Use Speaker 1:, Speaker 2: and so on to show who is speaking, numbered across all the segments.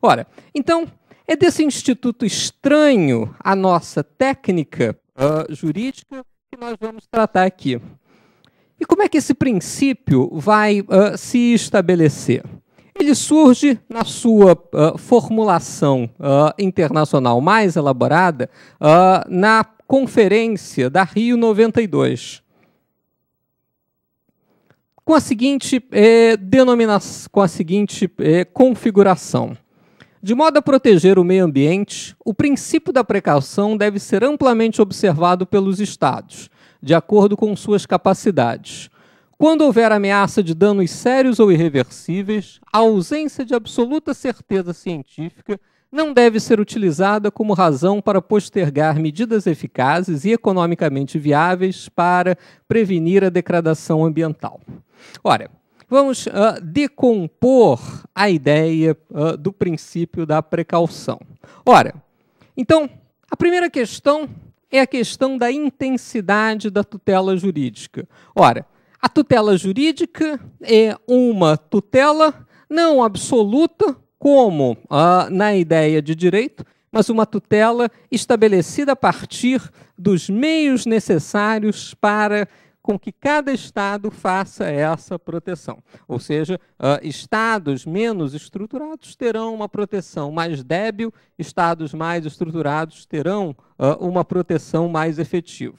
Speaker 1: Ora, então, é desse instituto estranho à nossa técnica jurídica que nós vamos tratar aqui. E como é que esse princípio vai se estabelecer? Ele surge na sua formulação internacional mais elaborada na Conferência da Rio 92, com a seguinte denominação, com a seguinte configuração. De modo a proteger o meio ambiente, o princípio da precaução deve ser amplamente observado pelos Estados, de acordo com suas capacidades. Quando houver ameaça de danos sérios ou irreversíveis, a ausência de absoluta certeza científica não deve ser utilizada como razão para postergar medidas eficazes e economicamente viáveis para prevenir a degradação ambiental. Ora, vamos decompor a ideia do princípio da precaução. Ora, então, a primeira questão é a questão da intensidade da tutela jurídica. Ora, a tutela jurídica é uma tutela não absoluta, como na ideia de direito, mas uma tutela estabelecida a partir dos meios necessários para com que cada Estado faça essa proteção. Ou seja, Estados menos estruturados terão uma proteção mais débil, Estados mais estruturados terão uma proteção mais efetiva.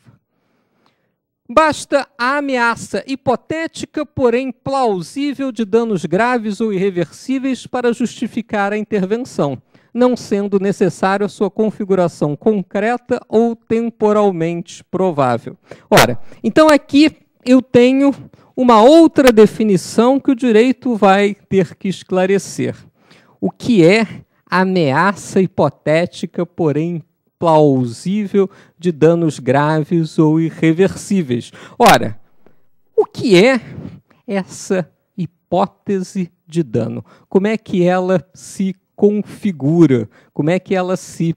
Speaker 1: Basta a ameaça hipotética, porém plausível, de danos graves ou irreversíveis para justificar a intervenção, não sendo necessário a sua configuração concreta ou temporalmente provável. Ora, então aqui eu tenho uma outra definição que o direito vai ter que esclarecer. O que é ameaça hipotética, porém plausível, de danos graves ou irreversíveis? Ora, o que é essa hipótese de dano? Como é que ela se configura? Como é que ela se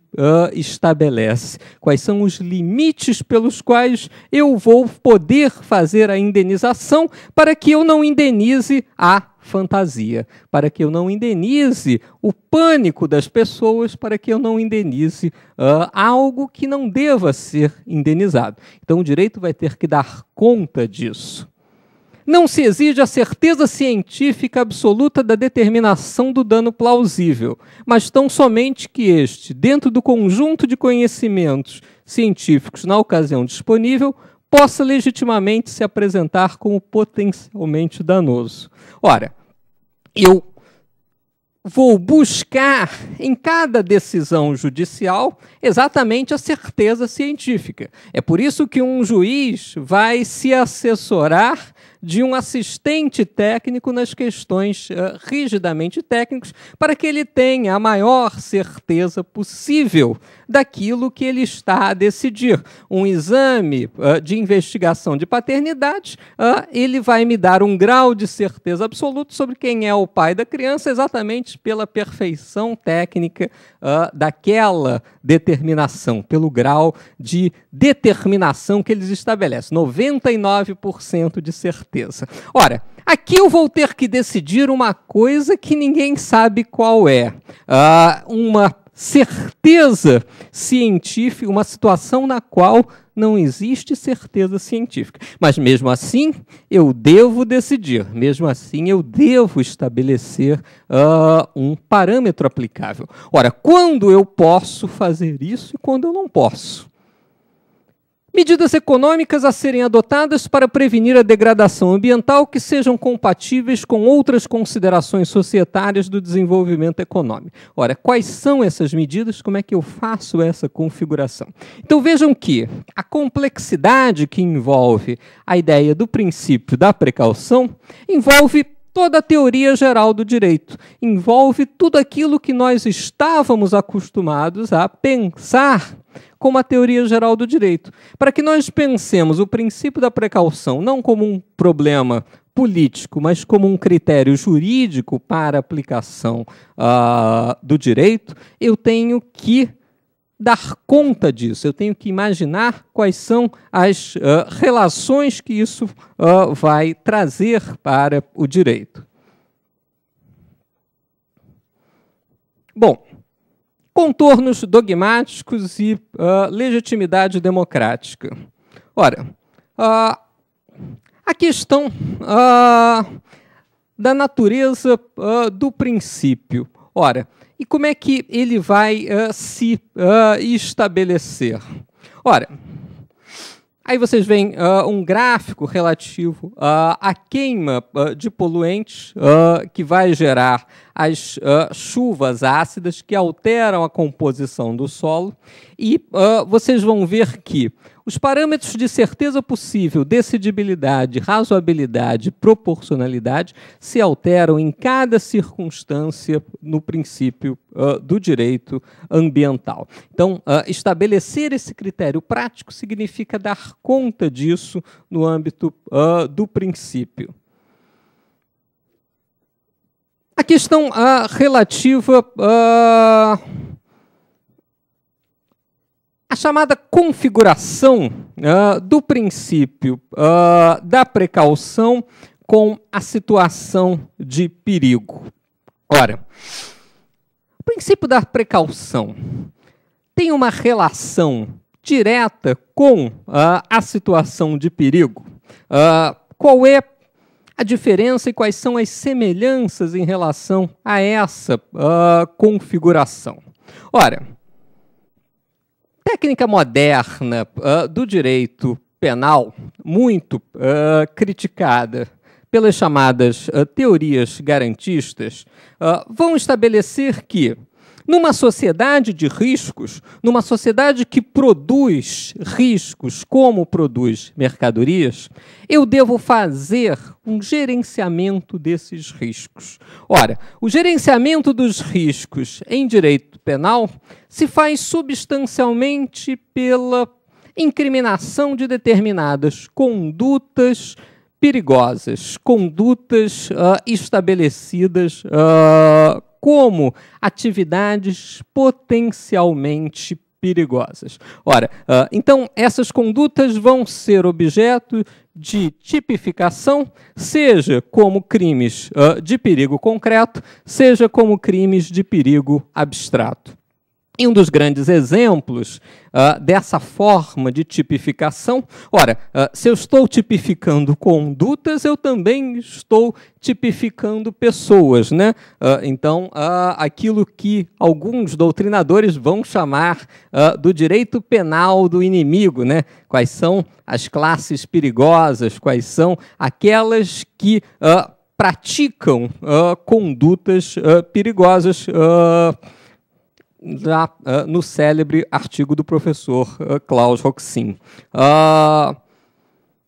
Speaker 1: estabelece? Quais são os limites pelos quais eu vou poder fazer a indenização para que eu não indenize a fantasia, para que eu não indenize o pânico das pessoas, para que eu não indenize algo que não deva ser indenizado. Então, o direito vai ter que dar conta disso. Não se exige a certeza científica absoluta da determinação do dano plausível, mas tão somente que este, dentro do conjunto de conhecimentos científicos na ocasião disponível, possa legitimamente se apresentar como potencialmente danoso. Ora, eu vou buscar em cada decisão judicial exatamente a certeza científica. É por isso que um juiz vai se assessorar de um assistente técnico nas questões rigidamente técnicas, para que ele tenha a maior certeza possível daquilo que ele está a decidir. Um exame de investigação de paternidade, ele vai me dar um grau de certeza absoluto sobre quem é o pai da criança, exatamente pela perfeição técnica daquela determinação, pelo grau de determinação que eles estabelecem, 99% de certeza. Ora, aqui eu vou ter que decidir uma coisa que ninguém sabe qual é. Uma certeza científica, uma situação na qual não existe certeza científica. Mas mesmo assim, eu devo decidir, mesmo assim, eu devo estabelecer um parâmetro aplicável. Ora, quando eu posso fazer isso e quando eu não posso? Medidas econômicas a serem adotadas para prevenir a degradação ambiental que sejam compatíveis com outras considerações societárias do desenvolvimento econômico. Ora, quais são essas medidas? Como é que eu faço essa configuração? Então vejam que a complexidade que envolve a ideia do princípio da precaução envolve toda a teoria geral do direito, envolve tudo aquilo que nós estávamos acostumados a pensar como a teoria geral do direito. Para que nós pensemos o princípio da precaução não como um problema político, mas como um critério jurídico para a aplicação do direito, eu tenho que dar conta disso, eu tenho que imaginar quais são as relações que isso vai trazer para o direito. Bom, contornos dogmáticos e legitimidade democrática. Ora, a questão da natureza do princípio. Ora, e como é que ele vai se estabelecer? Ora, aí vocês veem um gráfico relativo à queima de poluentes que vai gerar as chuvas ácidas que alteram a composição do solo e vocês vão ver que os parâmetros de certeza possível, decidibilidade, razoabilidade, proporcionalidade se alteram em cada circunstância no princípio do direito ambiental. Então, estabelecer esse critério prático significa dar conta disso no âmbito do princípio. A questão relativa à chamada configuração do princípio da precaução com a situação de perigo. Ora, o princípio da precaução tem uma relação direta com a situação de perigo. Qual é a diferença e quais são as semelhanças em relação a essa configuração? Ora, técnica moderna do direito penal, muito criticada pelas chamadas teorias garantistas, vão estabelecer que, numa sociedade de riscos, numa sociedade que produz riscos como produz mercadorias, eu devo fazer um gerenciamento desses riscos. Ora, o gerenciamento dos riscos em direito penal se faz substancialmente pela incriminação de determinadas condutas perigosas, condutas estabelecidas como atividades potencialmente perigosas. Ora, então essas condutas vão ser objeto de tipificação, seja como crimes de perigo concreto, seja como crimes de perigo abstrato. E um dos grandes exemplos dessa forma de tipificação, ora, se eu estou tipificando condutas, eu também estou tipificando pessoas, né? Então, aquilo que alguns doutrinadores vão chamar do direito penal do inimigo, né? Quais são as classes perigosas, quais são aquelas que praticam condutas perigosas, já no célebre artigo do professor Klaus Roxin.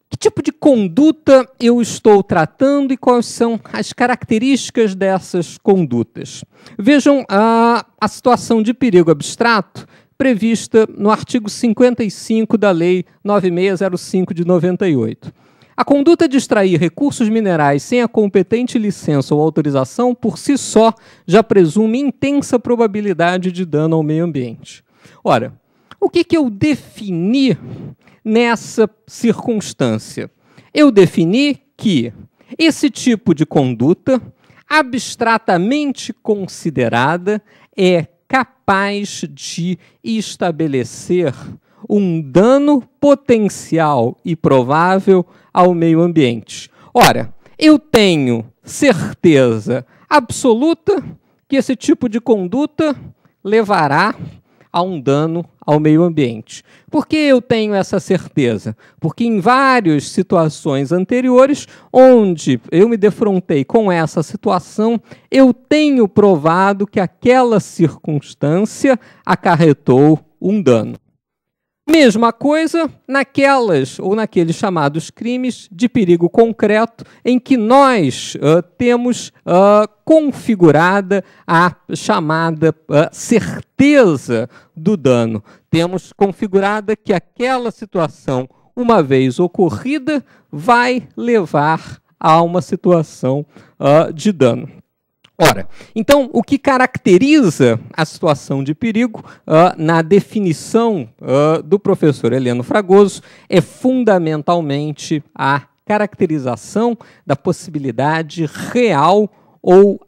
Speaker 1: Que tipo de conduta eu estou tratando e quais são as características dessas condutas? Vejam a situação de perigo abstrato prevista no artigo 55 da Lei 9605 de 98. A conduta de extrair recursos minerais sem a competente licença ou autorização, por si só, já presume intensa probabilidade de dano ao meio ambiente. Ora, o que eu defini nessa circunstância? Eu defini que esse tipo de conduta, abstratamente considerada, é capaz de estabelecer um dano potencial e provável ao meio ambiente. Ora, eu tenho certeza absoluta que esse tipo de conduta levará a um dano ao meio ambiente. Por que eu tenho essa certeza? Porque em várias situações anteriores, onde eu me defrontei com essa situação, eu tenho provado que aquela circunstância acarretou um dano. Mesma coisa naquelas ou naqueles chamados crimes de perigo concreto em que nós temos configurada a chamada certeza do dano. Temos configurada que aquela situação, uma vez ocorrida, vai levar a uma situação de dano. Ora, então, o que caracteriza a situação de perigo, na definição do professor Heleno Fragoso, é fundamentalmente a caracterização da possibilidade real ou